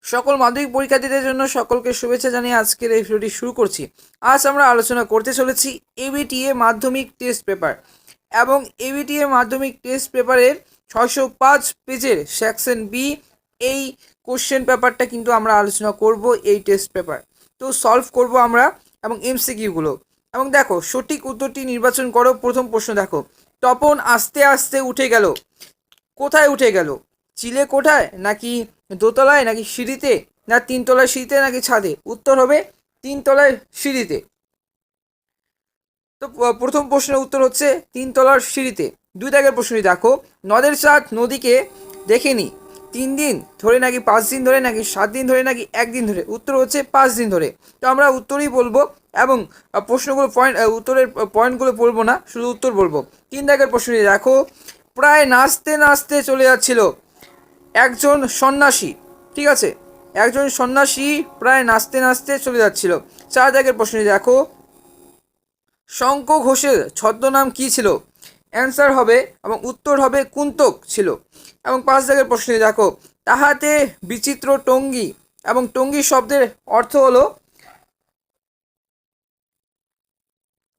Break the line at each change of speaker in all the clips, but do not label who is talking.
সকল মাধ্যমিক পরীক্ষার্থীদের জন্য সকলকে শুভেচ্ছা জানিয়ে আজকের এই ভিডিওটি শুরু করছি। আজ আমরা আলোচনা করতে চলেছি এবিটিএ মাধ্যমিক টেস্ট পেপার এবং এবিটিএ মাধ্যমিক টেস্ট পেপারের 605 পেজের সেকশন বি এই কোশ্চেন পেপারটা কিন্তু আমরা আলোচনা করব। এই টেস্ট পেপার তো সলভ করব আমরা এবং এমসিকিউগুলো। এবং দেখো, সঠিক উত্তরটি নির্বাচন করো। প্রথম প্রশ্ন দেখো, তপন আস্তে আস্তে উঠে গেল। কোথায় উঠে গেল? চিলে কোঠায়, নাকি দোতলায়, নাকি সিঁড়িতে, না তিনতলায় সিঁড়িতে, নাকি ছাদে? উত্তর হবে তিনতলায় সিঁড়িতে। তো প্রথম প্রশ্নের উত্তর হচ্ছে তিনতলার সিঁড়িতে। দুই দাগের প্রশ্নটি দেখো, নদের চাঁদ নদীকে দেখেনি 3 দিন ধরে, নাকি 5 দিন ধরে, নাকি 7 দিন ধরে, নাকি 1 দিন ধরে? উত্তর হচ্ছে 5 দিন ধরে। তো আমরা উত্তরই বলবো এবং প্রশ্নগুলো উত্তরের পয়েন্টগুলো বলবো না, শুধু উত্তর বলবো। 3 দাগের প্রশ্নটি দেখো, প্রায় নাচতে নাচতে চলে যাচ্ছিল একজন সন্ন্যাসী। ঠিক আছে, একজন সন্ন্যাসী প্রায় নাচতে নাচতে চলে যাচ্ছিল। 4 দাগের প্রশ্নটি দেখো, শঙ্খ ঘোষের ছদ্মনাম কি ছিল? অ্যান্সার হবে এবং উত্তর হবে কুন্তক ছিল। এবং 5 দাগের প্রশ্নটি দেখো, তাহাতে বিচিত্র টঙ্গী, এবং টঙ্গী শব্দের অর্থ হলো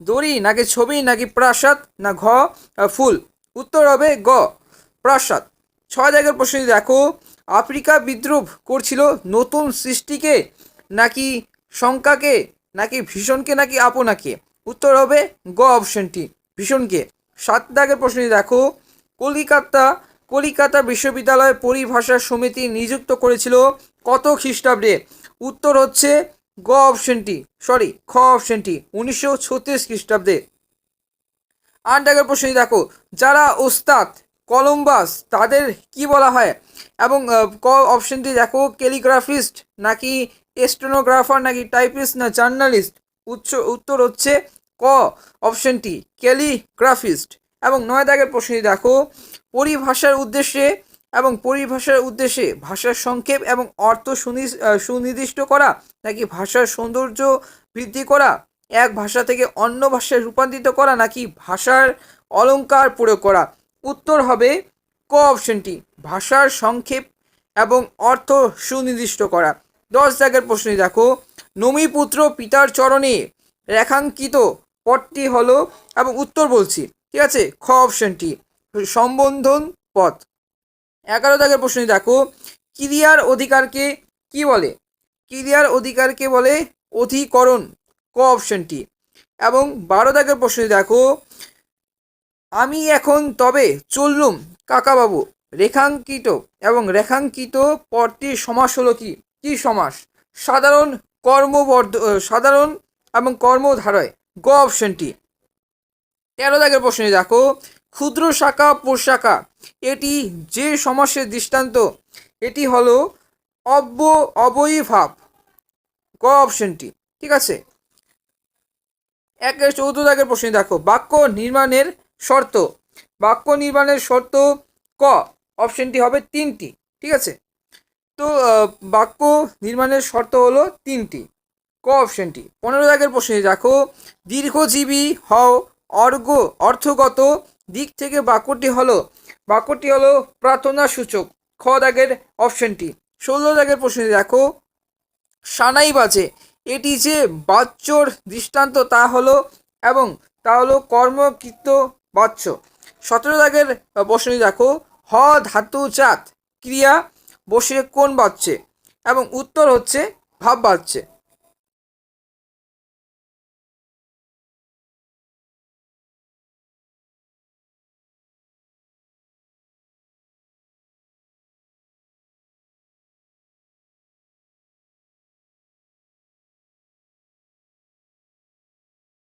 দড়ি, নাকি ছবি, নাকি প্রাসাদ, না ঘ ফুল? উত্তর হবে গ প্রাসাদ। 6 দাগের প্রশ্নটি দেখো, আফ্রিকা বিদ্রোহ করছিল নতুন সৃষ্টিকে, নাকি শঙ্কাকে, নাকি ভীষণকে, নাকি আপনাকে? উত্তর হবে গ অপশনটি, ভীষণকে। 7 দাগের প্রশ্নটি দেখো, কলিকাতা বিশ্ববিদ্যালয় পরিভাষা সমিতি নিযুক্ত করেছিল কত খ্রিস্টাব্দে? উত্তর হচ্ছে গ অপশনটি, খ অপশনটি, 1936 খ্রিস্টাব্দে। 8 দাগের প্রশ্নটি দেখো, যারা ওস্তাদ কলম্বাস তাদের কি বলা হয়? এবং ক অপশনটি দেখো, ক্যালিগ্রাফিস্ট, নাকি স্টেনোগ্রাফার, নাকি টাইপিস্ট, না জার্নালিস্ট? উত্তর হচ্ছে ক অপশনটি, ক্যালিগ্রাফিস্ট। এবং 9 দাগের প্রশ্নটি দেখো, পরিভাষার উদ্দেশ্যে ভাষার সংক্ষেপ এবং অর্থ সুনির্দিষ্ট করা, নাকি ভাষার সৌন্দর্য বৃদ্ধি করা, এক ভাষা থেকে অন্য ভাষায় রূপান্তরিত করা, নাকি ভাষার অলঙ্কার প্রয়োগ করা? উত্তর হবে ক অপশনটি, ভাষার সংক্ষেপ এবং অর্থ সুনির্দিষ্ট করা। 10 দাগের প্রশ্নটি দেখো, নমিপুত্র পিতার চরণে রেখাঙ্কিত পথটি হলো, এবং উত্তর বলছি, ঠিক আছে, খ অপশনটি, সম্বোধন পথ। 11 দাগের প্রশ্নটি দেখো, ক্রিয়ার অধিকারকে কি বলে? ক্রিয়ার অধিকারকে বলে অধিকরণ, ক অপশনটি। এবং 12 দাগের প্রশ্নটি দেখো, আমি এখন তবে চললুম কাকাবাবু, রেখাঙ্কিত পদটির সমাস হলো কি? কি সমাস? সাধারণ সাধারণ এবং কর্মধারয়, গ অপশনটি। 13 দাগের প্রশ্নটি দেখো, ক্ষুদ্র শাখা প্রশাখা এটি যে সমাসের দৃষ্টান্ত? এটি হলো অবয়ীভাব, গ অপশনটি, ঠিক আছে। 14 দাগের প্রশ্ন দেখো, বাক্য নির্মাণের শর্ত ক অপশনটি হবে 3টি, ঠিক আছে। তো বাক্য নির্মাণের শর্ত হলো 3টি, ক অপশনটি। 15 দাগের প্রশ্ন দেখো, দীর্ঘজীবী হও অর্থগত দিক থেকে বাক্যটি হলো প্রার্থনা সূচক, খ দাগের অপশনটি। 16 দাগের প্রশ্ন দেখো, সানাই বাজে এটি যে বাচ্যর দৃষ্টান্ত তা হলো কর্মকৃত বাচ্য। 17 দাগের প্রশ্নটি দেখো, হ ধাতু জাত ক্রিয়া বসে কোন বাচ্চে? এবং উত্তর হচ্ছে ভাব বাচ্চে।